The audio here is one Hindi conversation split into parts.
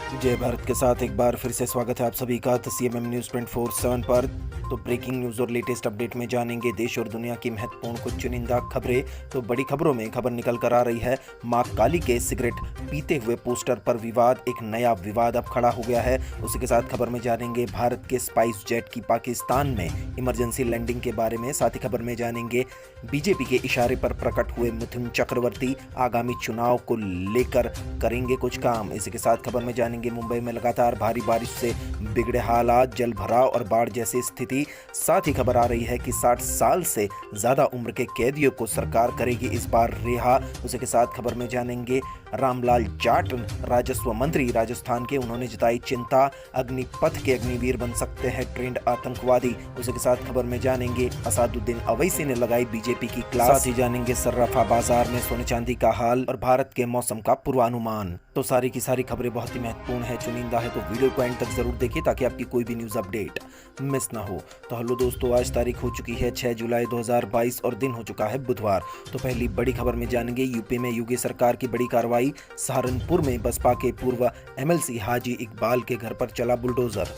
जय भारत के साथ एक बार फिर से स्वागत है आप सभी का सीएमएम न्यूज़ 24/7 पर। तो ब्रेकिंग न्यूज़ और लेटेस्ट अपडेट में जानेंगे देश और दुनिया की महत्वपूर्ण कुछ चुनिंदा खबरें। तो बड़ी खबरों में खबर निकल कर आ रही है, मां काली के सिगरेट पीते हुए पोस्टर पर विवाद, एक नया विवाद अब खड़ा हो गया है। उसी के साथ खबर में जानेंगे भारत के स्पाइस जेट की पाकिस्तान में इमरजेंसी लैंडिंग के बारे में। साथ ही खबर में जानेंगे बीजेपी के इशारे पर प्रकट हुए मिथुन चक्रवर्ती आगामी चुनाव को लेकर करेंगे कुछ काम। इसी के साथ खबर में जानेंगे मुंबई में लगातार भारी बारिश से बिगड़े हालात, जल भराव और बाढ़ जैसी स्थिति। साथ ही खबर आ रही है कि 60 साल से ज्यादा उम्र के कैदियों को सरकार करेगी इस बार रिहा। उसी के साथ खबर में जानेंगे रामलाल जाट राजस्व मंत्री राजस्थान के, उन्होंने जताई चिंता, अग्निपथ के अग्निवीर बन सकते हैं ट्रेंड आतंकवादी। उसी के साथ खबर में जानेंगे असादुद्दीन अवैसी ने लगाई बीजेपी की क्लास। साथ ही जानेंगे सर्राफा बाजार में सोने चांदी का हाल और भारत के मौसम का पूर्वानुमान। तो सारी की सारी खबरें बहुत ही महत्वपूर्ण है, चुनिंदा है, तो वीडियो को एंड तक जरूर देखिए ताकि आपकी कोई भी न्यूज अपडेट मिस ना हो। तो हेलो दोस्तों, आज तारीख हो चुकी है 6 जुलाई 2022 और दिन हो चुका है बुधवार। तो पहली बड़ी खबर में जानेंगे यूपी में योगी सरकार की बड़ी कार्रवाई। सहारनपुर में बसपा के पूर्व एमएलसी हाजी इकबाल के घर पर चला बुलडोजर।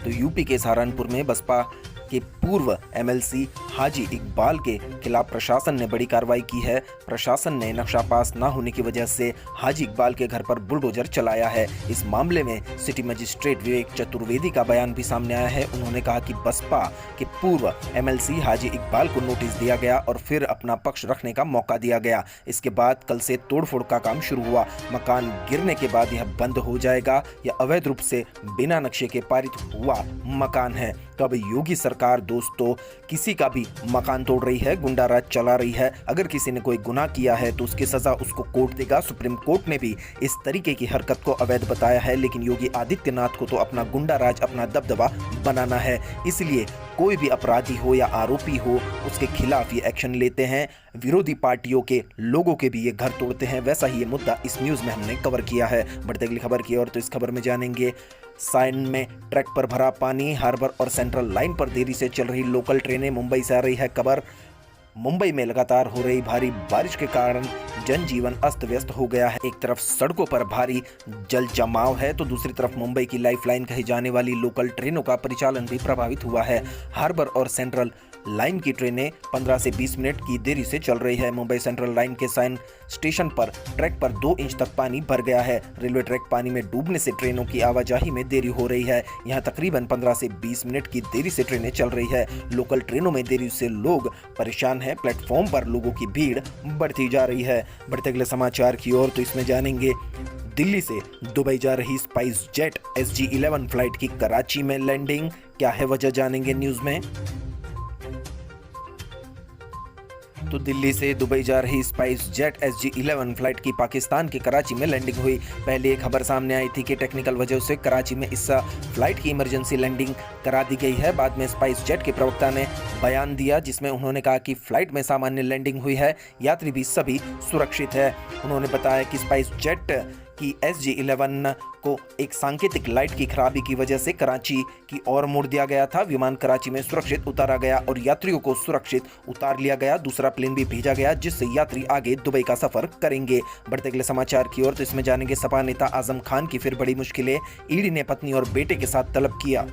तो यूपी के सहारनपुर में बसपा के पूर्व एमएलसी हाजी इकबाल के खिलाफ प्रशासन ने बड़ी कार्रवाई की है। प्रशासन ने नक्शा पास न होने की वजह से हाजी इकबाल के घर पर बुलडोजर चलाया है। इस मामले में सिटी मजिस्ट्रेट विवेक चतुर्वेदी का बयान भी सामने आया है। उन्होंने कहा कि बसपा के पूर्व एमएलसी हाजी इकबाल को नोटिस दिया गया और फिर अपना पक्ष रखने का मौका दिया गया। इसके बाद कल से तोड़फोड़ का काम शुरू हुआ। मकान गिरने के बाद यह बंद हो जाएगा। यह अवैध रूप से बिना नक्शे के पारित हुआ मकान है। तो अब योगी सरकार दोस्तों किसी का भी मकान तोड़ रही है, गुंडाराज चला रही है। अगर किसी ने कोई गुनाह किया है तो उसकी सजा उसको कोर्ट देगा। सुप्रीम कोर्ट ने भी इस तरीके की हरकत को अवैध बताया है, लेकिन योगी आदित्यनाथ को तो अपना गुंडाराज, अपना दबदबा बनाना है। इसलिए कोई भी अपराधी हो या आरोपी हो, उसके खिलाफ ये एक्शन लेते हैं। विरोधी पार्टियों के लोगों के भी ये घर तोड़ते हैं। वैसा ही ये मुद्दा इस न्यूज में हमने कवर किया है। बढ़ते अगली खबर की ओर। तो इस खबर में जानेंगे साइन में ट्रैक पर भरा पानी, हार्बर और सेंट्रल लाइन पर देरी से चल रही लोकल ट्रेनें। मुंबई से आ रही है खबर। मुंबई में लगातार हो रही भारी बारिश के कारण जनजीवन अस्त व्यस्त हो गया है। एक तरफ सड़कों पर भारी जल जमाव है तो दूसरी तरफ मुंबई की लाइफलाइन कही जाने वाली लोकल ट्रेनों का परिचालन भी प्रभावित हुआ है। हार्बर और सेंट्रल लाइन की ट्रेनें 15 से 20 मिनट की देरी से चल रही है। मुंबई सेंट्रल लाइन के साइन स्टेशन पर ट्रैक पर 2 इंच तक पानी भर गया है। रेलवे ट्रैक पानी में डूबने से ट्रेनों की आवाजाही में देरी हो रही है। यहाँ तकरीबन 15 से 20 मिनट की देरी से ट्रेनें चल रही है। लोकल ट्रेनों में देरी से लोग परेशान हैं। प्लेटफॉर्म पर लोगों की भीड़ बढ़ती जा रही है। बढ़ते अगले समाचार की ओर। तो इसमें जानेंगे दिल्ली से दुबई जा रही स्पाइस जेट SG-11 फ्लाइट की कराची में लैंडिंग। क्या है वजह, जानेंगे न्यूज में। तो दिल्ली से दुबई जा रही स्पाइस जेट SG-11 फ्लाइट की पाकिस्तान के कराची में लैंडिंग हुई। पहले एक खबर सामने आई थी कि टेक्निकल वजह से कराची में इस फ्लाइट की इमरजेंसी लैंडिंग करा दी गई है। बाद में स्पाइस जेट के प्रवक्ता ने बयान दिया जिसमें उन्होंने कहा कि फ्लाइट में सामान्य लैंडिंग हुई है, यात्री भी सभी सुरक्षित है। उन्होंने बताया कि स्पाइस जेट की SG-11 को एक सांकेतिक लाइट की खराबी की वजह से कराची की ओर मोड़ दिया गया था। विमान कराची में सुरक्षित उतारा गया और यात्रियों को सुरक्षित उतार लिया गया। दूसरा प्लेन भी भेजा गया जिससे यात्री आगे दुबई का सफर करेंगे। बढ़ते अगले समाचार की ओर। तो इसमें जानेंगे सपा नेता आजम खान की फिर बड़ी मुश्किलें। ईडी ने पत्नी और बेटे के साथ तलब किया।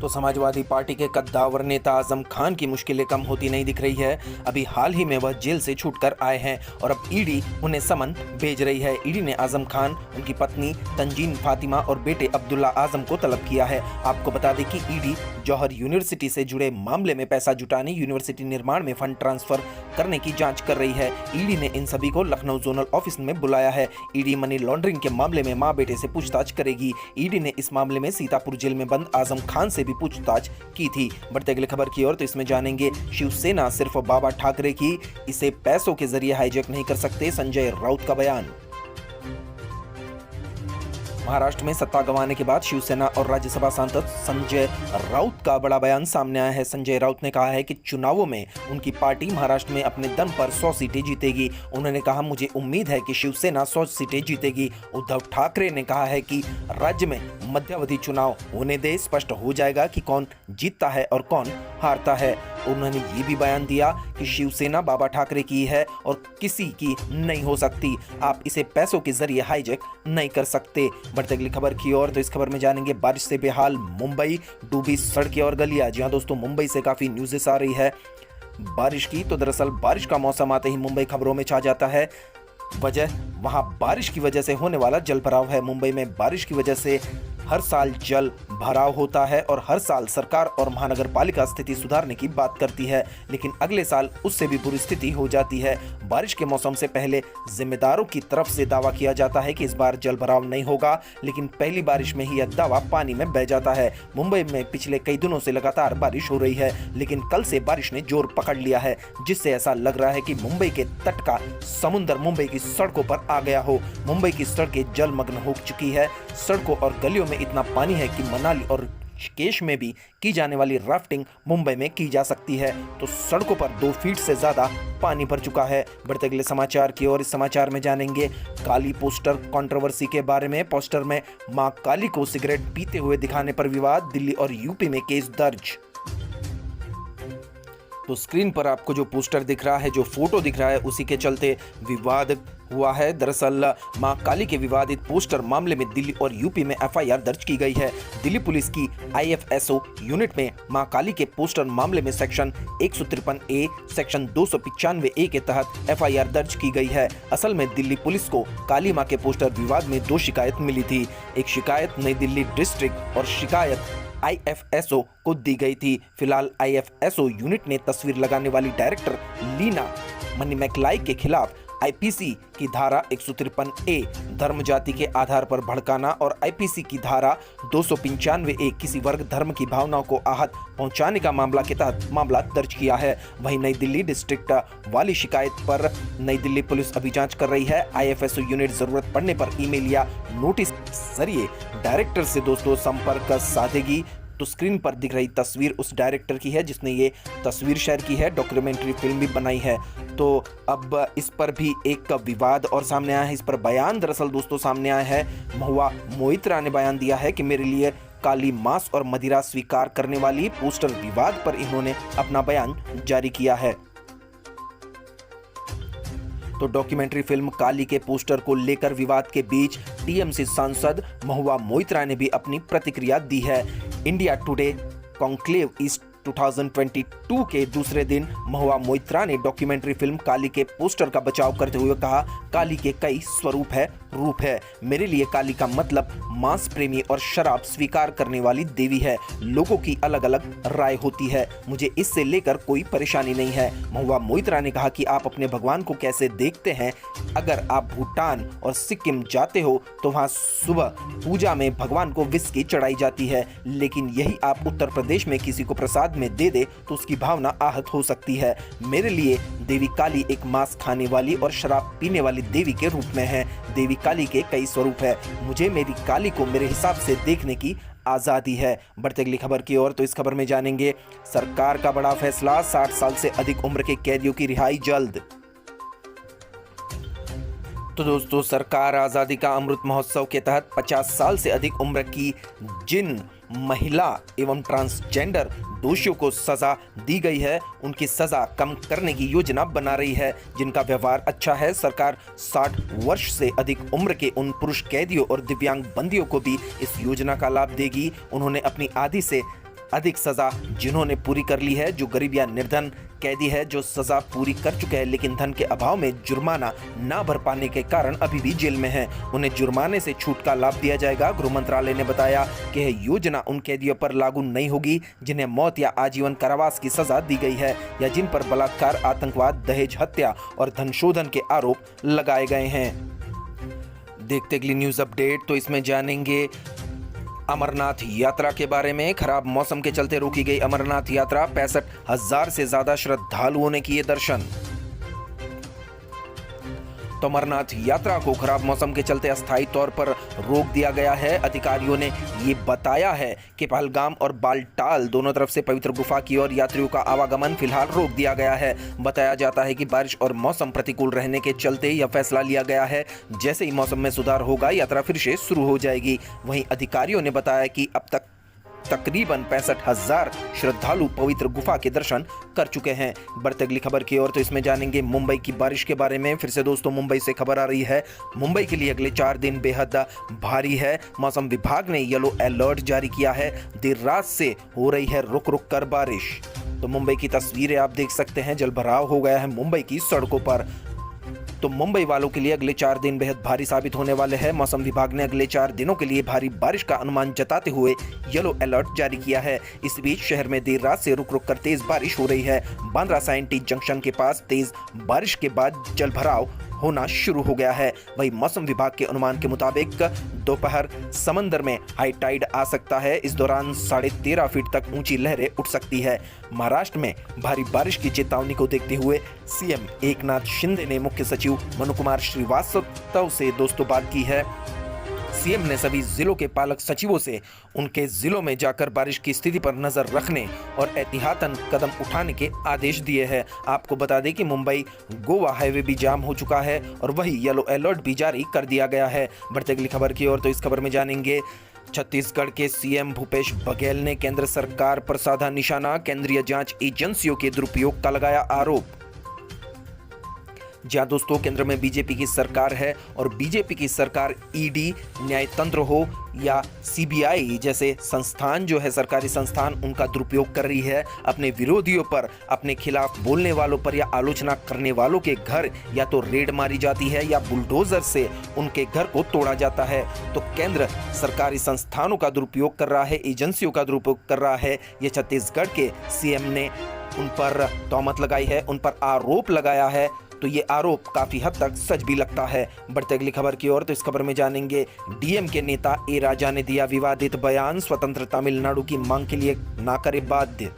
तो समाजवादी पार्टी के कद्दावर नेता आजम खान की मुश्किलें कम होती नहीं दिख रही है। अभी हाल ही में वह जेल से छूटकर आए हैं और अब ईडी उन्हें समन भेज रही है। ईडी ने आजम खान, उनकी पत्नी तंजीन फातिमा और बेटे अब्दुल्ला आजम को तलब किया है। आपको बता दें कि ईडी जौहर यूनिवर्सिटी से जुड़े मामले में पैसा जुटाने, यूनिवर्सिटी निर्माण में फंड ट्रांसफर करने की जांच कर रही है। ईडी ने इन सभी को लखनऊ जोनल ऑफिस में बुलाया है। ईडी मनी लॉन्ड्रिंग के मामले में मां बेटे से पूछताछ करेगी। ईडी ने इस मामले में सीतापुर जेल में बंद आजम खान से भी पूछताछ की थी। बढ़ते अगले खबर की ओर। तो इसमें जानेंगे शिवसेना सिर्फ बाबा ठाकरे की, इसे पैसों के जरिए हाईजैक नहीं कर सकते, संजय राउत का बयान। महाराष्ट्र में सत्ता गंवाने के बाद शिवसेना और राज्यसभा सांसद संजय राउत का बड़ा बयान सामने आया है। संजय राउत ने कहा है कि चुनावों में उनकी पार्टी महाराष्ट्र में अपने दम पर 100 सीटें जीतेगी। उन्होंने कहा, मुझे उम्मीद है कि शिवसेना 100 सीटें जीतेगी। उद्धव ठाकरे ने कहा है कि राज्य में मध्यावधि चुनाव होने दे, स्पष्ट हो जाएगा कि कौन जीतता है और कौन हारता है। उन्होंने ये भी बयान दिया कि शिवसेना बाबा ठाकरे की है और किसी की नहीं हो सकती। आप इसे पैसों के जरिए हाईजैक नहीं कर सकते। बढ़ते अगली खबर की ओर, तो इस खबर में जानेंगे बारिश से बेहाल मुंबई, डूबी सड़कें और गलियां। जी हां दोस्तों, मुंबई से काफी न्यूज़ेस आ रही है बारिश की। तो दरअसल बारिश का मौसम आते ही मुंबई खबरों में छा जाता है। वजह वहां बारिश की वजह से होने वाला जल भराव है। मुंबई में बारिश की वजह से हर साल जल भराव होता है और हर साल सरकार और महानगर पालिका स्थिति सुधारने की बात करती है, लेकिन अगले साल उससे भी बुरी स्थिति हो जाती है। बारिश के मौसम से पहले जिम्मेदारों की तरफ से दावा किया जाता है कि इस बार जल भराव नहीं होगा, लेकिन पहली बारिश में ही यह दावा पानी में बह जाता है। मुंबई में पिछले कई दिनों से लगातार बारिश हो रही है, लेकिन कल से बारिश ने जोर पकड़ लिया है, जिससे ऐसा लग रहा है कि मुंबई के तट का समुद्र मुंबई की सड़कों पर आ गया हो। मुंबई की सड़कें जलमग्न हो चुकी है। सड़कों और गलियों में इतना पानी है कि मनाली और ऋषिकेश में भी की जाने वाली राफ्टिंग मुंबई में की जा सकती है। तो सड़कों पर 2 फीट से ज्यादा पानी भर चुका है। बढ़ते अगले समाचार की ओर, इस समाचार में जानेंगे काली पोस्टर कंट्रोवर्सी के बारे में। पोस्टर में मां काली को सिगरेट पीते हुए दिखाने पर विवाद, दिल्ली और यूपी में केस दर्ज। तो स्क्रीन पर आपको जो पोस्टर दिख रहा है, जो फोटो दिख रहा है, उसी के चलते विवाद हुआ है। दरअसल मां काली के विवादित पोस्टर मामले में दिल्ली और यूपी में एफआईआर दर्ज की गई है। दिल्ली पुलिस की आईएफएसओ यूनिट में मां काली के पोस्टर मामले में सेक्शन 153A, सेक्शन 295A के तहत एफआईआर दर्ज की गई है। असल में दिल्ली पुलिस को काली मां के पोस्टर विवाद में 2 शिकायत मिली थी। एक शिकायत नई दिल्ली डिस्ट्रिक्ट और शिकायत आईएफएसओ को दी गई थी। फिलहाल आईएफएसओ यूनिट ने तस्वीर लगाने वाली डायरेक्टर लीना मनीमैकलाई के खिलाफ आईपीसी की धारा 153A धर्म जाति के आधार पर भड़काना और आईपीसी की धारा 295A किसी वर्ग धर्म की भावनाओं को आहत पहुंचाने का मामला के तहत मामला दर्ज किया है। वहीं नई दिल्ली डिस्ट्रिक्ट वाली शिकायत पर नई दिल्ली पुलिस अभी जांच कर रही है। आईएफएसओ यूनिट जरूरत पड़ने पर ईमेल या नोटिस जरिए डायरेक्टर से दोस्तों संपर्क साधेगी। तो स्क्रीन पर दिख रही तस्वीर उस डायरेक्टर की है जिसने ये तस्वीर शेयर की है। डॉक्यूमेंट्री फिल्म भी बनाई है। तो अब इस पर भी एक विवाद और सामने आया है। इस पर बयान दरअसल दोस्तों सामने आया है। महुआ मोइत्रा ने बयान दिया है कि मेरे लिए काली मांस और मदिरा स्वीकार करने वाली पोस्टर विवाद पर इन्होंने अपना बयान जारी किया है। तो डॉक्यूमेंट्री फिल्म काली के पोस्टर को लेकर विवाद के बीच टीएमसी सांसद महुआ मोइत्रा ने भी अपनी प्रतिक्रिया दी है। इंडिया टुडे कॉन्क्लेव ईस्ट 2022 के दूसरे दिन महुआ मोइत्रा ने डॉक्यूमेंट्री फिल्म काली के पोस्टर का बचाव करते हुए कहा, काली के कई स्वरूप है, रूप है। मेरे लिए काली का मतलब मांस प्रेमी और शराब स्वीकार करने वाली देवी है। लोगों की अलग अलग राय होती है, मुझे इससे लेकर कोई परेशानी नहीं है। महुआ मोइत्रा ने कहा कि आप अपने भगवान को कैसे देखते हैं। अगर आप भूटान और सिक्किम जाते हो तो वहाँ सुबह पूजा में भगवान को विस्की चढ़ाई जाती है, लेकिन यही आप उत्तर प्रदेश में किसी को प्रसाद में दे दे तो उसकी भावना आहत हो सकती है। मेरे लिए देवी काली एक मांस खाने वाली और शराब पीने वाली देवी के रूप में है। देवी काली के कई स्वरूप है। मुझे मेरी काली को मेरे हिसाब से देखने की आजादी है। बढ़ते अगली खबर की ओर, तो इस खबर में जानेंगे सरकार का बड़ा फैसला, 60 साल से अधिक उम्र के कैदियों की रिहाई जल्द। तो दोस्तों, सरकार आज़ादी का अमृत महोत्सव के तहत 50 साल से अधिक उम्र की जिन महिला एवं ट्रांसजेंडर दोषियों को सजा दी गई है, उनकी सजा कम करने की योजना बना रही है। जिनका व्यवहार अच्छा है, सरकार 60 वर्ष से अधिक उम्र के उन पुरुष कैदियों और दिव्यांग बंदियों को भी इस योजना का लाभ देगी। उन्होंने अपनी आधी से अधिक सजा जिन्होंने पूरी कर ली है, जो गरीब या निर्धन कैदी है जो सजा पूरी कर चुके हैं लेकिन धन के अभाव में जुर्माना ना भर पाने के कारण अभी भी जेल में हैं, उन्हें जुर्माने से छूट का लाभ दिया जाएगा। गृह मंत्रालय ने बताया कि यह योजना उन कैदियों पर लागू नहीं होगी जिन्हें मौत या आजीवन कारावास की सजा दी गई है या जिन पर बलात्कार, आतंकवाद, दहेज हत्या और धन शोधन के आरोप लगाए गए हैं। देखते अगली न्यूज अपडेट, तो इसमें जानेंगे अमरनाथ यात्रा के बारे में। खराब मौसम के चलते रोकी गई अमरनाथ यात्रा, 65,000 से ज्यादा श्रद्धालुओं ने किए दर्शन। तो अमरनाथ यात्रा को खराब मौसम के चलते अस्थायी तौर पर रोक दिया गया है। अधिकारियों ने ये बताया है कि पहलगाम और बालटाल दोनों तरफ से पवित्र गुफा की ओर यात्रियों का आवागमन फिलहाल रोक दिया गया है। बताया जाता है कि बारिश और मौसम प्रतिकूल रहने के चलते यह फैसला लिया गया है। जैसे ही मौसम में सुधार होगा, यात्रा फिर से शुरू हो जाएगी। वहीं अधिकारियों ने बताया कि अब तक तकरीबन 65,000 श्रद्धालु पवित्र गुफा के दर्शन कर चुके हैं। बढ़ते अगली खबर की ओर, तो इसमें जानेंगे मुंबई की बारिश के बारे में। फिर से दोस्तों मुंबई से खबर आ रही है। मुंबई के लिए अगले 4 दिन बेहद भारी है। मौसम विभाग ने येलो अलर्ट जारी किया है। देर रात से हो रही है रुक रुक कर बारिश। तो मुंबई की तस्वीरें आप देख सकते हैं। जलभराव हो गया है मुंबई की सड़कों पर। तो मुंबई वालों के लिए अगले 4 दिन बेहद भारी साबित होने वाले हैं। मौसम विभाग ने अगले 4 दिनों के लिए भारी बारिश का अनुमान जताते हुए येलो अलर्ट जारी किया है। इस बीच शहर में देर रात से रुक रुक कर तेज बारिश हो रही है। बांद्रा साइंटी जंक्शन के पास तेज बारिश के बाद जलभराव होना शुरू हो गया है। वहीं मौसम विभाग के अनुमान के मुताबिक दोपहर समंदर में हाई टाइड आ सकता है। इस दौरान 13.5 फीट तक ऊंची लहरें उठ सकती है। महाराष्ट्र में भारी बारिश की चेतावनी को देखते हुए सीएम एकनाथ शिंदे ने मुख्य सचिव मनु कुमार श्रीवास्तव से दोस्तों बात की है। सीएम ने सभी जिलों के पालक सचिवों से उनके जिलों में जाकर बारिश की स्थिति पर नजर रखने और एहतियातन कदम उठाने के आदेश दिए हैं। आपको बता दें कि मुंबई गोवा हाईवे भी जाम हो चुका है और वही येलो अलर्ट भी जारी कर दिया गया है। बढ़ते अगली खबर की ओर, तो इस खबर में जानेंगे छत्तीसगढ़ के सीएम भूपेश बघेल ने केंद्र सरकार पर साधा निशाना। केंद्रीय जांच एजेंसियों के दुरुपयोग का लगाया आरोप। जहां दोस्तों केंद्र में बीजेपी की सरकार है और बीजेपी की सरकार ईडी, न्यायतंत्र हो या सीबीआई जैसे संस्थान जो है सरकारी संस्थान, उनका दुरुपयोग कर रही है। अपने विरोधियों पर, अपने खिलाफ बोलने वालों पर या आलोचना करने वालों के घर या तो रेड मारी जाती है या बुलडोजर से उनके घर को तोड़ा जाता है। तो केंद्र सरकारी संस्थानों का दुरुपयोग कर रहा है, एजेंसियों का दुरुपयोग कर रहा है। ये छत्तीसगढ़ के सीएम ने उन पर तोहमत लगाई है, उन पर आरोप लगाया है। तो ये आरोप काफी हद तक सच भी लगता है। बढ़ते अगली खबर की ओर, तो इस खबर में जानेंगे डीएम के नेता ए राजा ने दिया विवादित बयान। स्वतंत्र तमिलनाडु की मांग के लिए ना करे बाध्य।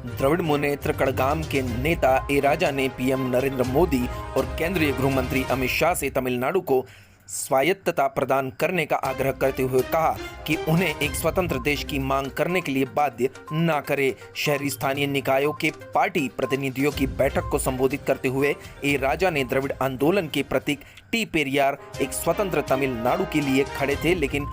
द्रविड़ मुनेत्र कड़गाम के नेता ए राजा ने पीएम नरेंद्र मोदी और केंद्रीय गृह मंत्री अमित शाह से तमिलनाडु को स्वायत्तता प्रदान करने का आग्रह करते हुए कहा कि उन्हें एक स्वतंत्र देश की मांग करने के लिए बाध्य ना करे। शहरी स्थानीय निकायों के पार्टी प्रतिनिधियों की बैठक को संबोधित करते हुए ए राजा ने द्रविड़ आंदोलन के प्रतीक टी पेरियार एक स्वतंत्र तमिलनाडु के लिए खड़े थे, लेकिन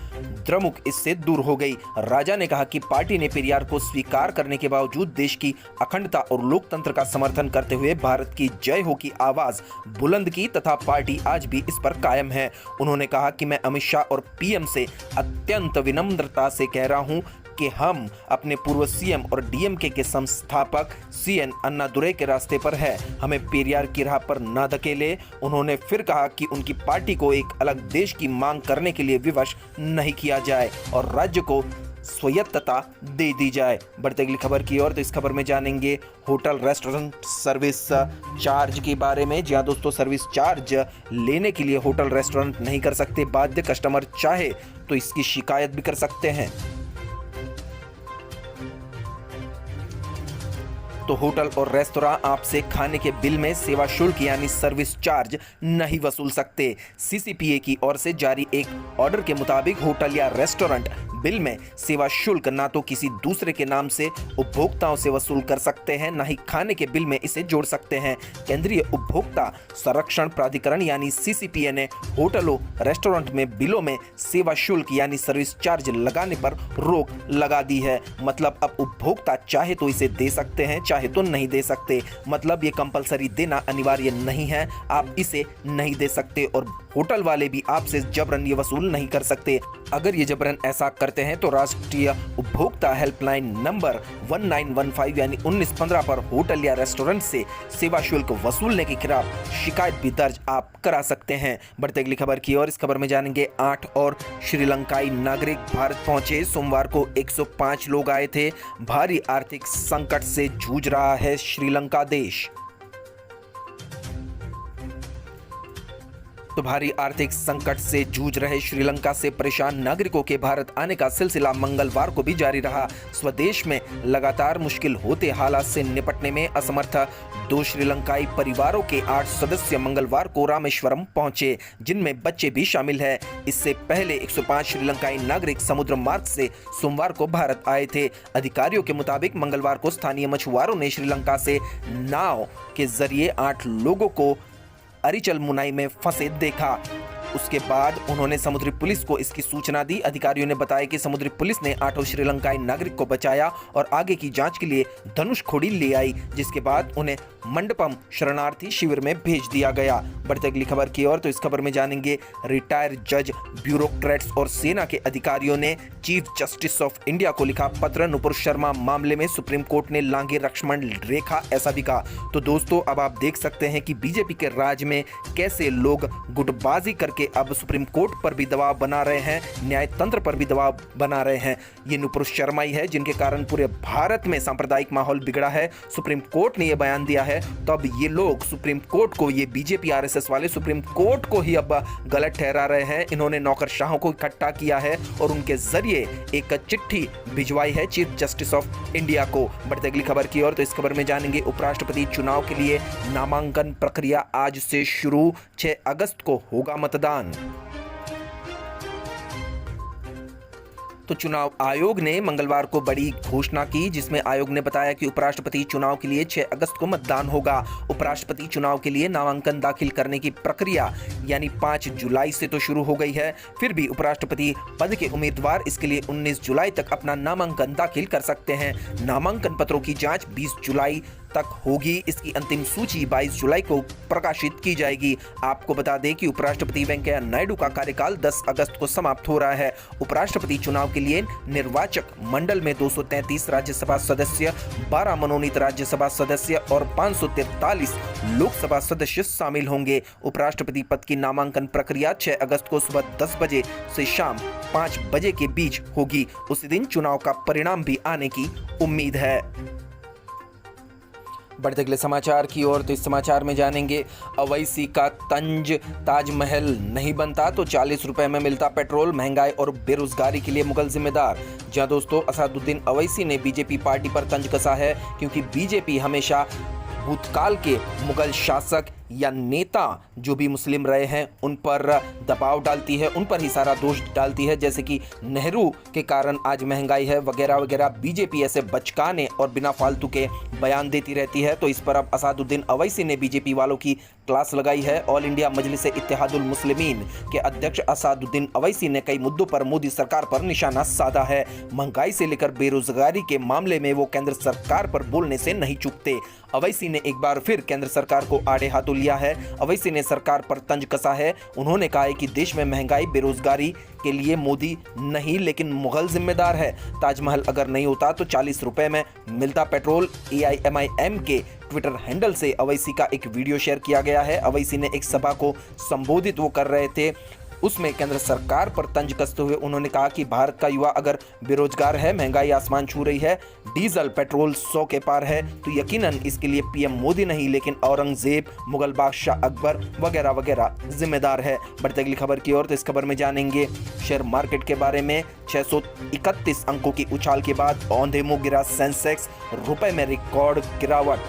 द्रमुक इससे दूर हो गई। राजा ने कहा कि पार्टी ने पेरियार को स्वीकार करने के बावजूद देश की अखंडता और लोकतंत्र का समर्थन करते हुए भारत की जय हो की आवाज बुलंद की तथा पार्टी आज भी इस पर कायम है। उन्होंने कहा कि मैं अमित शाह और पीएम से अत्यंत विनम्रता से कह रहा हूं कि हम अपने पूर्व सीएम और डीएमके के संस्थापक सीएन अन्नादुरै के रास्ते पर है, हमें पेरियार की राह पर ना धकेले। उन्होंने फिर कहा कि उनकी पार्टी को एक अलग देश की मांग करने के लिए विवश नहीं किया जाए और राज्य को स्वायत्तता दे दी जाए। बढ़ते अगली खबर की ओर, तो इस खबर में जानेंगे होटल रेस्टोरेंट सर्विस चार्ज के बारे में। जहां दोस्तों सर्विस चार्ज लेने के लिए होटल रेस्टोरेंट नहीं कर सकते बाध्य। कस्टमर चाहे तो इसकी शिकायत भी कर सकते हैं। तो होटल और रेस्तोरां आपसे खाने के बिल में सेवा शुल्क यानी सर्विस चार्ज नहीं वसूल सकते। सीसीपीए की ओर से जारी एक ऑर्डर के मुताबिक होटल या रेस्टोरेंट बिल में सेवा शुल्क ना तो किसी दूसरे के नाम से उपभोक्ताओं से वसूल कर सकते हैं, ना ही खाने के बिल में इसे जोड़ सकते हैं। केंद्रीय उपभोक्ता संरक्षण प्राधिकरण यानी सीसीपीए ने होटलों रेस्टोरेंट में बिलों में सेवा शुल्क यानी सर्विस चार्ज लगाने पर रोक लगा दी है। मतलब अब उपभोक्ता चाहे तो इसे दे सकते हैं, चाहे तो नहीं दे सकते। मतलब ये कंपलसरी देना अनिवार्य नहीं है, आप इसे नहीं दे सकते और होटल वाले भी आपसे जबरन ये वसूल नहीं कर सकते। अगर ये जबरन ऐसा करते हैं तो राष्ट्रीय उपभोक्ता हेल्पलाइन नंबर 1915 यानी 1915 पर होटल या रेस्टोरेंट से सेवा शुल्क वसूलने के खिलाफ शिकायत भी दर्ज आप करा सकते हैं। बढ़ते अगली खबर की ओर, इस खबर में जानेंगे 8 और श्रीलंकाई नागरिक भारत पहुंचे। सोमवार को 105 लोग आए थे। भारी आर्थिक संकट से जूझ रहा है श्रीलंका देश। तो भारी आर्थिक संकट से जूझ रहे श्रीलंका से परेशान नागरिकों के भारत आने का सिलसिला मंगलवार को भी जारी रहा। स्वदेश में लगातार मुश्किल होते हालात से निपटने में असमर्थ 2 श्रीलंकाई परिवारों के 8 सदस्य मंगलवार को रामेश्वरम पहुंचे, जिनमें बच्चे भी शामिल हैं। इससे पहले 105 श्रीलंकाई नागरिक समुद्र मार्ग से सोमवार को भारत आए थे। अधिकारियों के मुताबिक मंगलवार को स्थानीय मछुआरों ने श्रीलंका से नाव के जरिए 8 लोगों को अरिचल मुनाई में फंसे देखा। उसके बाद उन्होंने समुद्री पुलिस को इसकी सूचना दी। अधिकारियों ने बताया कि समुद्री पुलिस ने 8 श्रीलंकाई नागरिक को बचाया और आगे की जांच के लिए धनुषकोडी ले आई, जिसके बाद उन्हें मंडपम शरणार्थी शिविर में भेज दिया गया। बढ़ते अगली खबर की ओर, तो इस खबर में जानेंगे रिटायर्ड जज, ब्यूरोक्रेट्स और सेना के अधिकारियों ने चीफ जस्टिस ऑफ इंडिया को लिखा पत्र। नुपुर शर्मा मामले में सुप्रीम कोर्ट ने लांघी लक्ष्मण रेखा, ऐसा भी कहा। तो दोस्तों, अब आप देख सकते हैं कि बीजेपी के राज में कैसे लोग गुटबाजी करके अब सुप्रीम कोर्ट पर भी दबाव बना रहे हैं, न्याय तंत्र पर भी दबाव बना रहे हैं। ये नुपुर शर्मा ही है जिनके कारण पूरे भारत में सांप्रदायिक माहौल बिगड़ा है। सुप्रीम कोर्ट ने यह बयान दिया है, तो अब ये लोग सुप्रीम कोर्ट को, ये बीजेपी आरएसएस वाले सुप्रीम कोर्ट को ही अब गलत ठहरा रहे हैं। इन्होंने नौकरशाहों को इकट्ठा किया है और उनके जरिए एक चिट्ठी भिजवाई है चीफ जस्टिस ऑफ इंडिया को। बढ़ते अगली खबर की ओर, तो इस खबर में जानेंगे उपराष्ट्रपति चुनाव के लिए नामांकन प्रक्रिया आज से शुरू, 6 अगस्त को होगा मतदान। तो चुनाव आयोग ने मंगलवार को बड़ी घोषणा की, जिसमें आयोग ने बताया कि उपराष्ट्रपति चुनाव के लिए 6 अगस्त को मतदान होगा। उपराष्ट्रपति चुनाव के लिए नामांकन दाखिल करने की प्रक्रिया यानी 5 जुलाई से तो शुरू हो गई है। फिर भी उपराष्ट्रपति पद के उम्मीदवार इसके लिए 19 जुलाई तक अपना नामांकन दाखिल कर सकते हैं। नामांकन पत्रों की जांच 20 जुलाई तक होगी। इसकी अंतिम सूची 22 जुलाई को प्रकाशित की जाएगी। आपको बता दें कि उपराष्ट्रपति वेंकैया नायडू का कार्यकाल 10 अगस्त को समाप्त हो रहा है। उपराष्ट्रपति चुनाव के लिए निर्वाचक मंडल में 233 राज्यसभा सदस्य, 12 मनोनीत राज्यसभा सदस्य और 543 लोकसभा सदस्य शामिल होंगे। उपराष्ट्रपति पद की नामांकन प्रक्रिया 6 अगस्त को सुबह 10 बजे से शाम 5 बजे के बीच होगी। उसी दिन चुनाव का परिणाम भी आने की उम्मीद है। बढ़ते अगले समाचार की ओर, तो इस समाचार में जानेंगे अवैसी का तंज, ताजमहल नहीं बनता तो 40 रुपए में मिलता पेट्रोल, महंगाई और बेरोजगारी के लिए मुगल जिम्मेदार। जहां दोस्तों, असादुद्दीन अवैसी ने बीजेपी पार्टी पर तंज कसा है, क्योंकि बीजेपी हमेशा भूतकाल के मुगल शासक या नेता जो भी मुस्लिम रहे हैं उन पर दबाव डालती है, उन पर ही सारा दोष डालती है, जैसे कि नेहरू के कारण आज महंगाई है वगैरह वगैरह। बीजेपी ऐसे बचकाने और बिना फालतू के बयान देती रहती है। तो इस पर अब असादुद्दीन अवैसी ने बीजेपी वालों की क्लास लगाई है। ऑल इंडिया मजलिस इत्तेहादुल मुस्लिमीन के अध्यक्ष असादुद्दीन अवैसी ने कई मुद्दों पर मोदी सरकार पर निशाना साधा है। महंगाई से लेकर बेरोजगारी के मामले में वो केंद्र सरकार पर बोलने से नहीं चूकते। अवैसी ने एक बार फिर केंद्र सरकार को आड़े हाथों लिया है। अवैसी ने सरकार पर तंज कसा है। उन्होंने कहा है कि देश में महंगाई बेरोजगारी के लिए मोदी नहीं लेकिन मुगल जिम्मेदार है। ताजमहल अगर नहीं होता तो 40 रुपए में मिलता पेट्रोल। AIMIM के ट्विटर हैंडल से अवैसी का एक वीडियो शेयर किया गया है। अवैसी ने एक सभा को संबोधित वो कर रहे थे, उसमें केंद्र सरकार पर तंज कसते हुए उन्होंने कहा कि भारत का युवा अगर बेरोजगार है, महंगाई आसमान छू रही है, डीजल पेट्रोल 100 के पार है, तो यकीनन इसके लिए पीएम मोदी नहीं लेकिन औरंगजेब, मुगल बादशाह अकबर वगैरह वगैरह जिम्मेदार है। बढ़ते अगली खबर की ओर, तो इस खबर में जानेंगे शेयर मार्केट के बारे में। 631 अंकों की उछाल के बाद औंधे मुंह गिरा सेंसेक्स, रुपए में रिकॉर्ड गिरावट।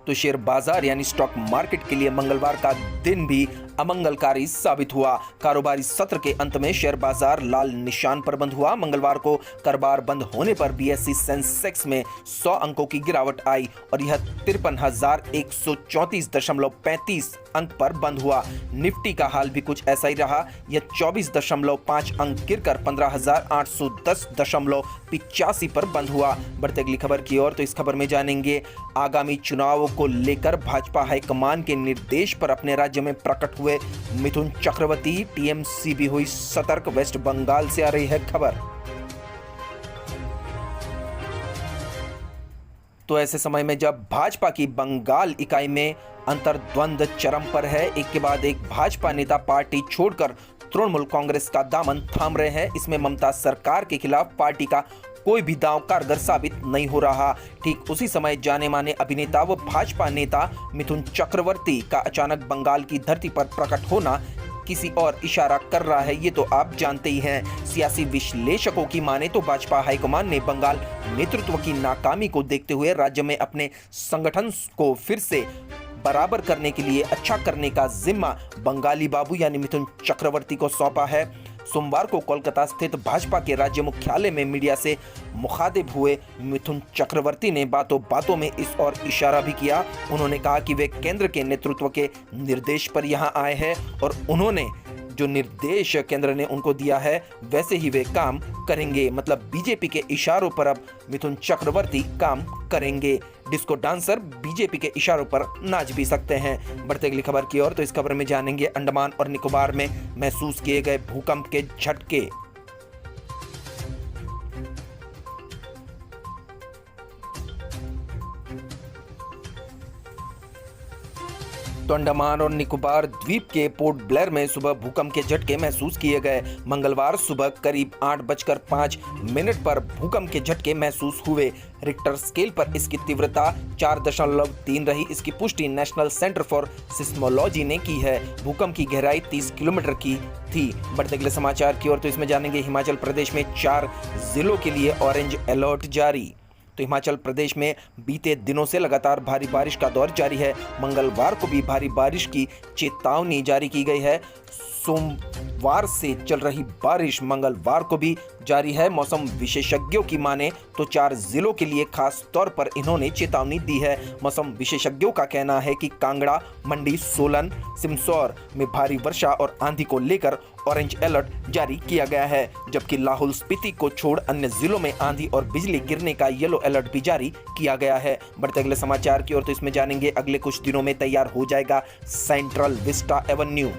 तो शेयर बाजार यानी स्टॉक मार्केट के लिए मंगलवार का दिन भी अमंगलकारी साबित हुआ। कारोबारी सत्र के अंत में शेयर बाजार लाल निशान पर बंद हुआ। मंगलवार को कारोबार बंद होने पर BSE सेंसेक्स में 100 अंकों की गिरावट आई और यह 53,134.35 अंक पर बंद हुआ। निफ्टी का हाल भी कुछ ऐसा ही रहा। यह 24.5 अंक गिरकर 15,810.85 पर बंद हुआ। बढ़ते अगली खबर की ओर, तो इस खबर में जानेंगे आगामी चुनावों को लेकर भाजपा हाईकमान के निर्देश पर अपने राज्य में प्रकट हुए मिथुन चक्रवर्ती। TMC भी हुई सतर्क। वेस्ट बंगाल से आ रही है खबर। तो ऐसे समय में जब भाजपा की बंगाल इकाई में अंतर्द्वंद चरम पर है, एक के बाद एक भाजपा नेता पार्टी छोड़कर तृणमूल कांग्रेस का दामन थाम रहे हैं। इसमें ममता सरकार के खिलाफ पार्टी का कोई भी दांव कारगर साबित नहीं हो रहा। ठीक उसी समय जाने माने अभिनेता व भाजपा नेता मिथुन चक्रवर्ती का अचानक बंगाल की धरती पर प्रकट होना किसी और इशारा कर रहा है, ये तो आप जानते ही हैं। सियासी विश्लेषकों की माने तो भाजपा हाईकमान ने बंगाल नेतृत्व की नाकामी को देखते हुए राज्य में अपने संगठन को फिर से बराबर करने के लिए अच्छा करने का जिम्मा बंगाली बाबू यानी मिथुन चक्रवर्ती को सौंपा है। सोमवार को कोलकाता स्थित भाजपा के राज्य मुख्यालय में मीडिया से मुखातिब हुए मिथुन चक्रवर्ती ने बातों बातों में इस ओर इशारा भी किया। उन्होंने कहा कि वे केंद्र के नेतृत्व के निर्देश पर यहां आए हैं और उन्होंने जो निर्देश केंद्र ने उनको दिया है वैसे ही वे काम करेंगे। मतलब बीजेपी के इशारों पर अब मिथुन चक्रवर्ती काम करेंगे। डिस्को डांसर बीजेपी के इशारों पर नाच भी सकते हैं। बढ़ते अगली खबर की ओर, तो इस खबर में जानेंगे अंडमान और निकोबार में महसूस किए गए भूकंप के झटके। तो अंडमान और निकोबार द्वीप के पोर्ट ब्लेयर में सुबह भूकंप के झटके महसूस किए गए। मंगलवार सुबह करीब 8:05 पर भूकंप के झटके महसूस हुए। रिक्टर स्केल पर इसकी तीव्रता 4.3 रही। इसकी पुष्टि नेशनल सेंटर फॉर सिस्मोलॉजी ने की है। भूकंप की गहराई 30 किलोमीटर की थी। बढ़ते अगले समाचार की ओर, तो इसमें जानेंगे हिमाचल प्रदेश में 4 जिलों के लिए ऑरेंज अलर्ट जारी। तो हिमाचल प्रदेश में बीते दिनों से लगातार भारी बारिश का दौर जारी है। मंगलवार को भी भारी बारिश की चेतावनी जारी की गई है। सोमवार से चल रही बारिश मंगलवार को भी जारी है। मौसम विशेषज्ञों की माने तो 4 जिलों के लिए खास तौर पर इन्होंने चेतावनी दी है। मौसम विशेषज्ञों का कहना है कि कांगड़ा, मंडी, सोलन, सिमसौर में भारी वर्षा और आंधी को लेकर ऑरेंज अलर्ट जारी किया गया है, जबकि लाहौल स्पीति को छोड़ अन्य जिलों में आंधी और बिजली गिरने का येलो अलर्ट भी जारी किया गया है। बढ़ते अगले समाचार की ओर, तो इसमें जानेंगे अगले कुछ दिनों में तैयार हो जाएगा सेंट्रल विस्टा एवेन्यू।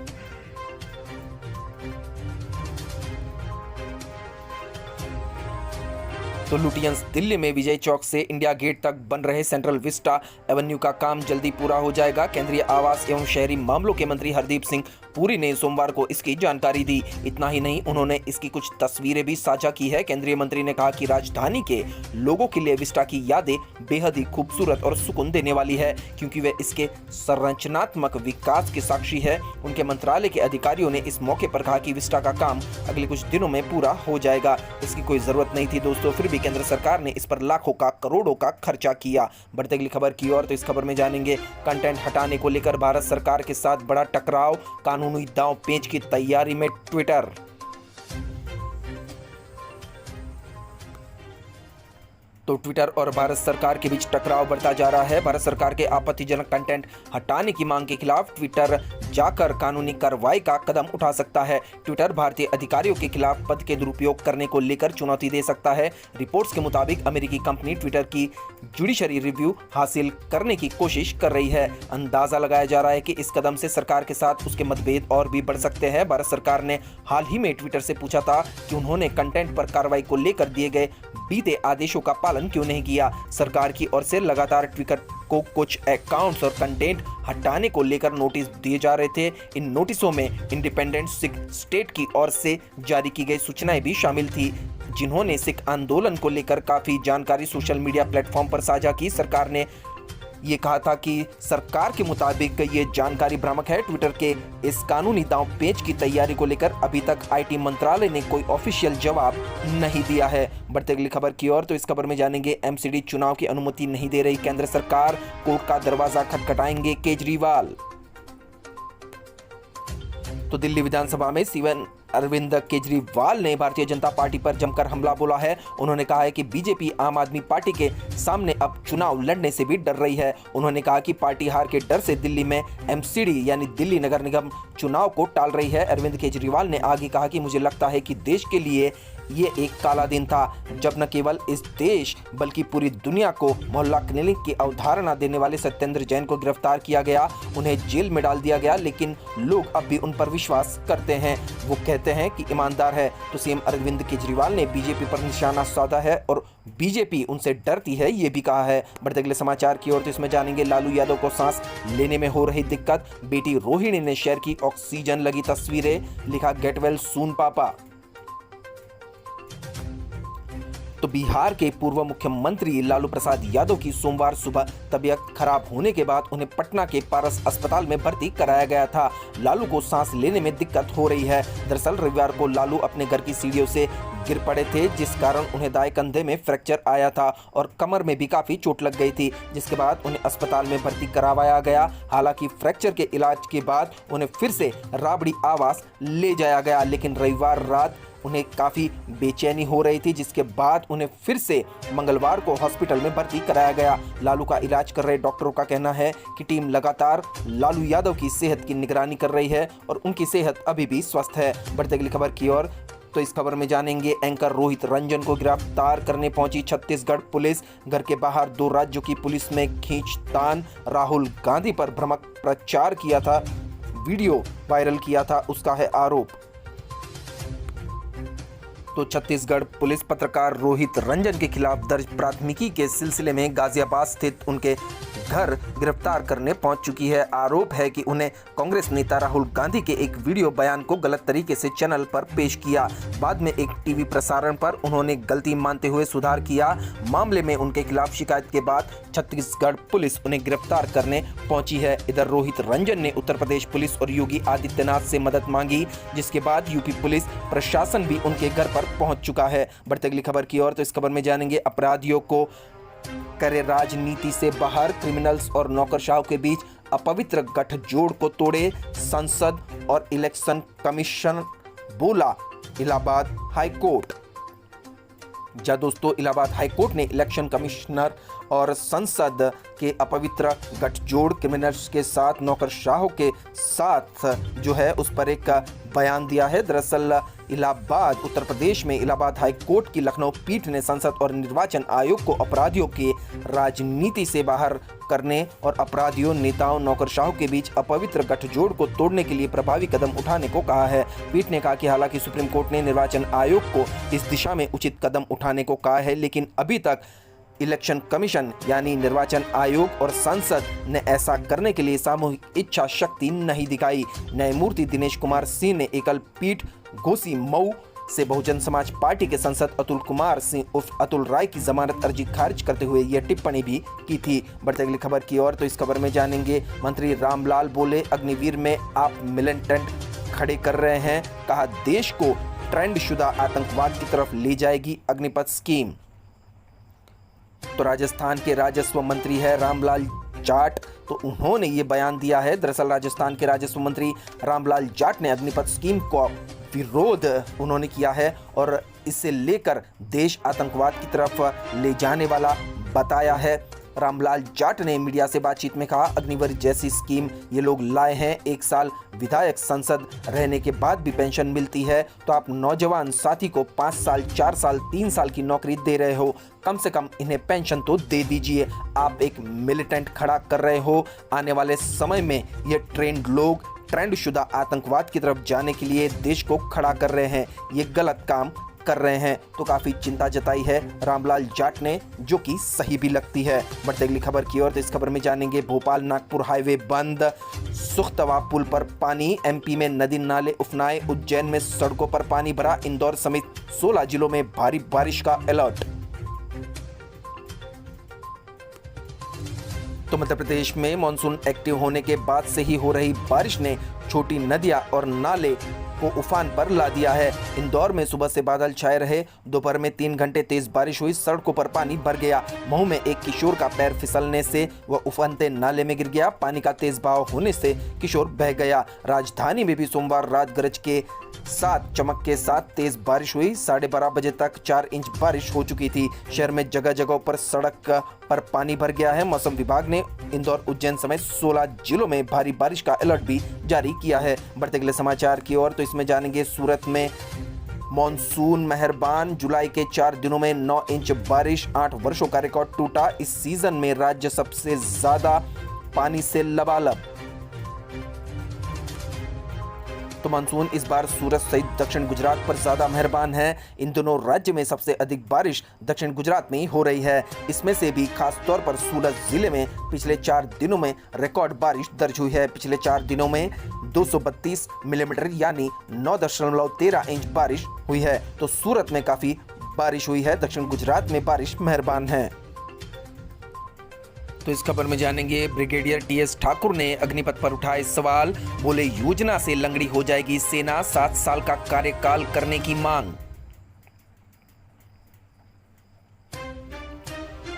तो लुटियंस दिल्ली में विजय चौक से इंडिया गेट तक बन रहे सेंट्रल विस्टा एवेन्यू का काम जल्दी पूरा हो जाएगा। केंद्रीय आवास एवं शहरी मामलों के मंत्री हरदीप सिंह पुरी ने सोमवार को इसकी जानकारी दी। इतना ही नहीं, उन्होंने इसकी कुछ तस्वीरें भी साझा की है। केंद्रीय मंत्री ने कहा कि राजधानी के लोगों के लिए विस्टा की यादें बेहद ही खूबसूरत और सुकून देने वाली है, क्योंकि वे इसके संरचनात्मक विकास के साक्षी है। उनके मंत्रालय के अधिकारियों ने इस मौके पर कहा कि विस्टा का काम अगले कुछ दिनों में पूरा हो जाएगा। इसकी कोई जरूरत नहीं थी दोस्तों, फिर भी केंद्र सरकार ने इस पर लाखों का करोड़ों का खर्चा किया। बढ़ते अगली खबर की ओर, तो इस खबर में जानेंगे कंटेंट हटाने को लेकर भारत सरकार के साथ बड़ा टकराव, कानूनी दांव पेच की तैयारी में ट्विटर। तो ट्विटर और भारत सरकार के बीच टकराव बढ़ता जा रहा है। भारत सरकार के आपत्तिजनक कंटेंट हटाने की मांग के खिलाफ ट्विटर जाकर कानूनी कार्रवाई का कदम उठा सकता है। ट्विटर भारतीय अधिकारियों के खिलाफ पद के दुरुपयोग करने को लेकर चुनौती दे सकता है। रिपोर्ट्स के मुताबिक अमेरिकी कंपनी ट्विटर की जुडिशरी रिव्यू हासिल करने की कोशिश कर रही है। अंदाजा लगाया जा रहा है कि इस कदम से सरकार के साथ उसके मतभेद और भी बढ़ सकते हैं। भारत सरकार ने हाल ही में ट्विटर से पूछा था कि उन्होंने कंटेंट पर कार्रवाई को लेकर दिए गए बीते आदेशों का पालन क्यों नहीं किया। सरकार की ओर से लगातार ट्विटर को कुछ अकाउंट्स और कंटेंट हटाने को लेकर नोटिस दिए जा रहे थे। इन नोटिसों में इंडिपेंडेंट सिख स्टेट की ओर से जारी की गई सूचनाएं भी शामिल थी, जिन्होंने सिख आंदोलन को लेकर काफी जानकारी सोशल मीडिया प्लेटफॉर्म पर साझा की। सरकार ने ये कहा था कि सरकार के मुताबिक ये जानकारी भ्रामक है। ट्विटर के इस कानूनी दांव पेच की तैयारी को लेकर अभी तक आईटी मंत्रालय ने कोई ऑफिशियल जवाब नहीं दिया है। बढ़ते अगली खबर की ओर, तो इस खबर में जानेंगे एमसीडी चुनाव की अनुमति नहीं दे रही केंद्र सरकार, कोर्ट का दरवाजा खटखटाएंगे केजरीवाल। तो दिल्ली विधानसभा में सीएम अरविंद केजरीवाल ने भारतीय जनता पार्टी पर जमकर हमला बोला है। उन्होंने कहा है कि बीजेपी आम आदमी पार्टी के सामने अब चुनाव लड़ने से भी डर रही है। उन्होंने कहा कि पार्टी हार के डर से दिल्ली में एमसीडी यानी दिल्ली नगर निगम चुनाव को टाल रही है। अरविंद केजरीवाल ने आगे कहा कि मुझे लगता है कि देश के लिए ये एक काला दिन था जब न केवल इस देश बल्कि पूरी दुनिया को मोहल्ला क्लिनिक की अवधारणा देने वाले सत्येंद्र जैन को गिरफ्तार किया गया, उन्हें जेल में डाल दिया गया, लेकिन लोग अब भी उन पर विश्वास करते हैं। वो कहते हैं कि ईमानदार है। तो सीएम अरविंद केजरीवाल ने बीजेपी पर निशाना साधा है और बीजेपी उनसे डरती है, ये भी कहा है। बढ़ते अगले समाचार की ओर, तो इसमें जानेंगे लालू यादव को सांस लेने में हो रही दिक्कत, बेटी रोहिणी ने शेयर की ऑक्सीजन लगी तस्वीरें, लिखा गेट वेल सून पापा। तो बिहार के पूर्व मुख्यमंत्री लालू प्रसाद यादव की सोमवार सुबह तबीयत खराब होने के बाद उन्हें पटना के पारस अस्पताल में भर्ती कराया गया था। लालू को सांस लेने में दिक्कत हो रही है। दरअसल रविवार को लालू अपने घर की सीढ़ियों से गिर पड़े थे, जिस कारण उन्हें दाएं कंधे में फ्रैक्चर आया था और कमर में भी काफी चोट लग गई थी, जिसके बाद उन्हें अस्पताल में भर्ती करवाया गया। हालांकि फ्रैक्चर के इलाज के बाद उन्हें फिर से राबड़ी आवास ले जाया गया, लेकिन रविवार रात उन्हें काफ़ी बेचैनी हो रही थी, जिसके बाद उन्हें फिर से मंगलवार को हॉस्पिटल में भर्ती कराया गया। लालू का इलाज कर रहे डॉक्टरों का कहना है कि टीम लगातार लालू यादव की सेहत की निगरानी कर रही है और उनकी सेहत अभी भी स्वस्थ है। बढ़ते अगली खबर की ओर, तो इस खबर में जानेंगे एंकर रोहित रंजन को गिरफ्तार करने पहुंची छत्तीसगढ़ पुलिस। घर के बाहर 2 राज्यों की पुलिस में खींचतान, राहुल गांधी पर भ्रामक प्रचार किया था, वीडियो वायरल किया था, उसका है आरोप। तो छत्तीसगढ़ पुलिस पत्रकार रोहित रंजन के खिलाफ दर्ज प्राथमिकी के सिलसिले में गाजियाबाद स्थित उनके घर गिरफ्तार करने पहुंच चुकी है। आरोप है कि उन्हें कांग्रेस नेता राहुल गांधी के एक वीडियो बयान को गलत तरीके से चैनल पर पेश किया। बाद में एक टीवी प्रसारण पर उन्होंने गलती मानते हुए सुधार किया। मामले में उनके खिलाफ शिकायत के बाद छत्तीसगढ़ पुलिस उन्हें गिरफ्तार करने पहुंची है। इधर रोहित रंजन ने उत्तर प्रदेश पुलिस और योगी आदित्यनाथ से मदद मांगी, जिसके बाद यूपी पुलिस प्रशासन भी उनके घर पर पहुंच चुका है। बढ़ते अगली खबर की ओर, तो इस खबर में जानेंगे अपराधियों को करे राजनीति से बाहर, क्रिमिनल्स और नौकरशाहों के बीच अपवित्र गठजोड़ को तोड़े संसद और इलेक्शन कमीशन, बोला इलाहाबाद हाई कोर्ट। जा दोस्तों, इलाहाबाद हाई कोर्ट ने इलेक्शन कमिश्नर और संसद के अपवित्र गठजोड़, क्रिमिनल्स के साथ, नौकरशाहों के साथ जो है उस पर एक बयान दिया है। दरअसल इलाहाबाद उत्तर प्रदेश में इलाहाबाद हाई कोर्ट की लखनऊ पीठ ने संसद और निर्वाचन आयोग को अपराधियों के राजनीति से बाहर करने और अपराधियों, नेताओं, नौकरशाहों के बीच अपवित्र गठजोड़ को तोड़ने के लिए प्रभावी कदम उठाने को कहा है। पीठ ने कहा कि हालांकि सुप्रीम कोर्ट ने निर्वाचन आयोग को इस दिशा में उचित कदम उठाने को कहा है, लेकिन अभी तक इलेक्शन कमीशन यानी निर्वाचन आयोग और संसद ने ऐसा करने के लिए सामूहिक इच्छा शक्ति नहीं दिखाई। न्यायमूर्ति दिनेश कुमार सिंह ने एकल पीठ घोसी मऊ से बहुजन समाज पार्टी के सांसद अतुल कुमार सिंह उर्फ अतुल राय की जमानत अर्जी खारिज करते हुए यह टिप्पणी भी की थी। बढ़ते अगली खबर की ओर, तो इस खबर में जानेंगे मंत्री रामलाल बोले अग्निवीर में आप मिलिटेंट खड़े कर रहे हैं, कहा देश को ट्रेंड शुदा आतंकवाद की तरफ ले जाएगी अग्निपथ स्कीम। तो राजस्थान के राजस्व मंत्री है रामलाल जाट, तो उन्होंने ये बयान दिया है। दरअसल राजस्थान के राजस्व मंत्री रामलाल जाट ने अग्निपथ स्कीम को विरोध उन्होंने किया है और इसे लेकर देश आतंकवाद की तरफ ले जाने वाला बताया है। रामलाल जाट ने मीडिया से बातचीत में कहा अग्निवीर जैसी स्कीम ये लोग लाए हैं, 1 साल विधायक संसद रहने के बाद भी पेंशन मिलती है, तो आप नौजवान साथी को 5 साल, 4 साल, 3 साल की नौकरी दे रहे हो, कम से कम इन्हें पेंशन तो दे दीजिए। आप एक मिलिटेंट खड़ा कर रहे हो, आने वाले समय में ये ट्रेंड शुदा आतंकवाद की तरफ जाने के लिए देश को खड़ा कर रहे हैं, ये गलत काम कर रहे हैं। तो काफी चिंता जताई है रामलाल जाट ने, जो कि सही भी लगती है। बढ़ते अगली खबर की ओर, तो इस खबर में जानेंगे भोपाल नागपुर हाईवे बंद, सुखतवा पुल पर पानी, एमपी में नदी नाले उफनाए, उज्जैन में सड़कों पर पानी भरा, इंदौर समेत 16 जिलों में भारी बारिश का अलर्ट। तो मध्य प्रदेश में मानसून एक्टिव होने के बाद से ही हो रही बारिश ने छोटी नदियां और नाले को उफान पर ला दिया है। इंदौर में सुबह से बादल छाए रहे, दोपहर में 3 घंटे तेज बारिश हुई, सड़कों पर पानी भर गया। महू में एक किशोर का पैर फिसलने से वह उफनते नाले में गिर गया, पानी का तेज बहाव होने से किशोर बह गया। राजधानी में भी सोमवार रात गरज के साथ चमक के साथ तेज बारिश हुई, 12:30 बजे तक 4 इंच बारिश हो चुकी थी। शहर में जगह जगह पर सड़क पर पानी भर गया है। मौसम विभाग ने इंदौर, उज्जैन समेत 16 जिलों में भारी बारिश का अलर्ट भी जारी किया है। बढ़ते अगले समाचार की ओर, तो इसमें जानेंगे सूरत में मॉनसून मेहरबान, जुलाई के 4 दिनों में 9 इंच बारिश, 8 वर्षों का रिकॉर्ड टूटा। इस सीजन में राज्य सबसे ज्यादा पानी से लबालब। तो मानसून इस बार सूरत सहित दक्षिण गुजरात पर ज्यादा मेहरबान है। इन दिनों राज्य में सबसे अधिक बारिश दक्षिण गुजरात में ही हो रही है। इसमें से भी खास तौर पर सूरत जिले में पिछले 4 दिनों में रिकॉर्ड बारिश दर्ज हुई है। पिछले 4 दिनों में 232 मिलीमीटर यानी 9.13 इंच बारिश हुई है। तो सूरत में काफी बारिश हुई है। दक्षिण गुजरात में बारिश मेहरबान है। तो इस खबर में जानेंगे, ब्रिगेडियर टीएस ठाकुर ने अग्निपथ पर उठाए सवाल। बोले योजना से लंगड़ी हो जाएगी सेना, 7 साल का कार्यकाल करने की मांग।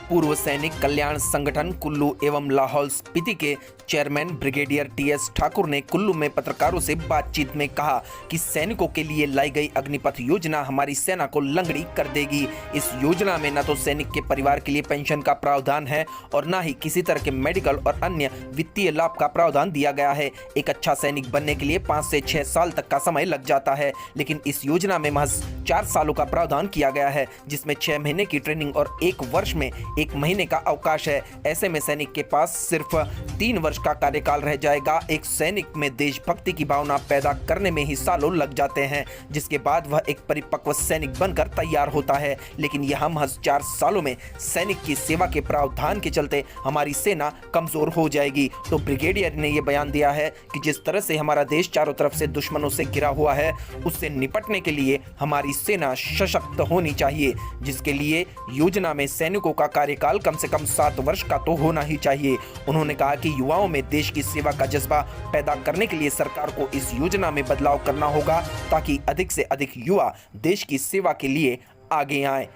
पूर्व सैनिक कल्याण संगठन कुल्लू एवं लाहौल स्पीति के चेयरमैन ब्रिगेडियर टीएस ठाकुर ने कुल्लू में पत्रकारों से बातचीत में कहा कि सैनिकों के लिए लाई गई अग्निपथ योजना हमारी सेना को लंगड़ी कर देगी। इस योजना में न तो सैनिक के परिवार के लिए पेंशन का प्रावधान है और न ही किसी तरह के मेडिकल और अन्य वित्तीय लाभ का प्रावधान दिया गया है। एक अच्छा सैनिक बनने के लिए 5 से 6 साल तक का समय लग जाता है, लेकिन इस योजना में महज 4 सालों का प्रावधान किया गया है, जिसमें 6 महीने की ट्रेनिंग और 1 वर्ष में 1 महीने का अवकाश है। ऐसे में सैनिक के पास सिर्फ 3 वर्ष का कार्यकाल रह जाएगा। एक सैनिक में देशभक्ति की भावना पैदा करने में ही सालों लग जाते हैं, जिसके बाद वह एक परिपक्व सैनिक बनकर तैयार होता है। लेकिन यह महज 4 सालों में सैनिक की सेवा के प्रावधान के चलते हमारी सेना कमजोर हो जाएगी। तो ब्रिगेडियर ने यह बयान दिया है कि जिस तरह से हमारा देश चारों तरफ से दुश्मनों से घिरा हुआ है, उससे निपटने के लिए हमारी सेना सशक्त होनी चाहिए, जिसके लिए योजना में सैनिकों का कार्यकाल कम से कम 7 वर्ष का तो होना ही चाहिए। उन्होंने कहा कि युवाओं में देश की सेवा का जज्बा पैदा करने के लिए सरकार को इस योजना में बदलाव करना होगा, ताकि अधिक से अधिक युवा देश की सेवा के लिए आगे आए।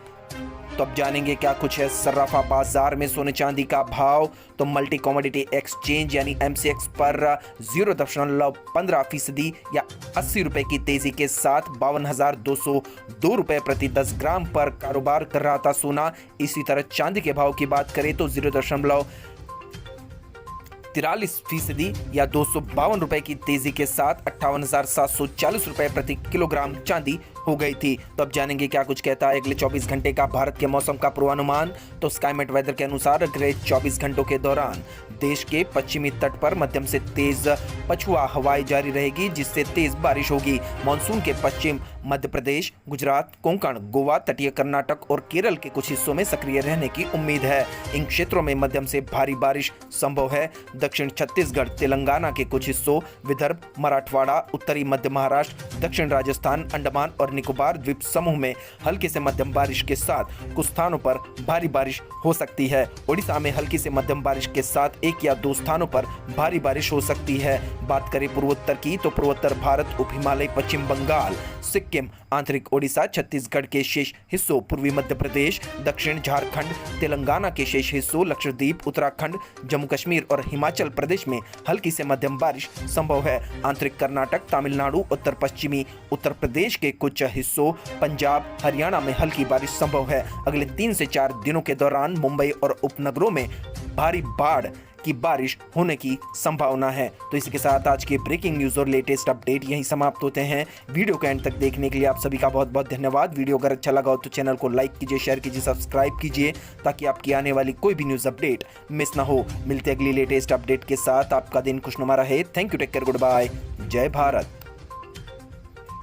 तो अब जानेंगे क्या कुछ है सर्राफा बाजार में सोने चांदी का भाव। तो मल्टी कमोडिटी एक्सचेंज यानी MCX पर 0.15% या 80 रुपए की तेजी के साथ 5202 रुपए प्रति 10 ग्राम पर कारोबार कर रहा था सोना। इसी तरह चांदी के भाव की बात करें तो 0.43% या 252 रुपए की तेजी के साथ 58,740 रुपए प्रति किलोग्राम चांदी हो गई थी। तो अब जानेंगे क्या कुछ कहता है अगले 24 घंटे का भारत के मौसम का पूर्वानुमान। तो स्काईमेट वेदर के अनुसार अगले 24 घंटों के दौरान देश के पश्चिमी तट पर मध्यम से तेज पछुआ हवाएं जारी रहेगी, जिससे तेज बारिश होगी। मानसून के पश्चिम मध्य प्रदेश, गुजरात, कोंकण, गोवा, तटीय कर्नाटक और केरल के कुछ हिस्सों में सक्रिय रहने की उम्मीद है। इन क्षेत्रों में मध्यम से भारी बारिश संभव है। दक्षिण छत्तीसगढ़, तेलंगाना के कुछ हिस्सों, विदर्भ, मराठवाड़ा, उत्तरी मध्य महाराष्ट्र, दक्षिण राजस्थान, अंडमान और निकोबार द्वीप समूह में हल्की से मध्यम बारिश के साथ कुछ स्थानों पर भारी बारिश हो सकती है। ओडिशा में हल्की से मध्यम बारिश के साथ 1 या 2 स्थानों पर भारी बारिश हो सकती है। बात करें पूर्वोत्तर की तो पूर्वोत्तर भारत, उप हिमालय, पश्चिम बंगाल, सिक्किम, आंतरिक ओडिशा, छत्तीसगढ़ के शेष हिस्सों, पूर्वी मध्य प्रदेश, दक्षिण झारखंड, तेलंगाना के शेष हिस्सों, लक्षद्वीप, उत्तराखंड, जम्मू कश्मीर और हिमाचल प्रदेश में हल्की से मध्यम बारिश संभव है। आंतरिक कर्नाटक, तमिलनाडु, उत्तर पश्चिमी उत्तर प्रदेश के कुछ हिस्सों, पंजाब, हरियाणा में हल्की बारिश संभव है। अगले 3 से 4 दिनों के दौरान मुंबई और उपनगरों में भारी बाढ़ की बारिश होने की संभावना है। तो इसी के साथ आज के ब्रेकिंग न्यूज और लेटेस्ट अपडेट यहीं समाप्त होते हैं। वीडियो के एंड तक देखने के लिए आप सभी का बहुत बहुत धन्यवाद। वीडियो अगर अच्छा लगा हो तो चैनल को लाइक कीजिए, शेयर कीजिए, सब्सक्राइब कीजिए, ताकि आपकी आने वाली कोई भी न्यूज अपडेट मिस ना हो। मिलते अगली लेटेस्ट अपडेट के साथ। आपका दिन खुशनुमा रहे। Thank you, take care, good bye, जय भारत।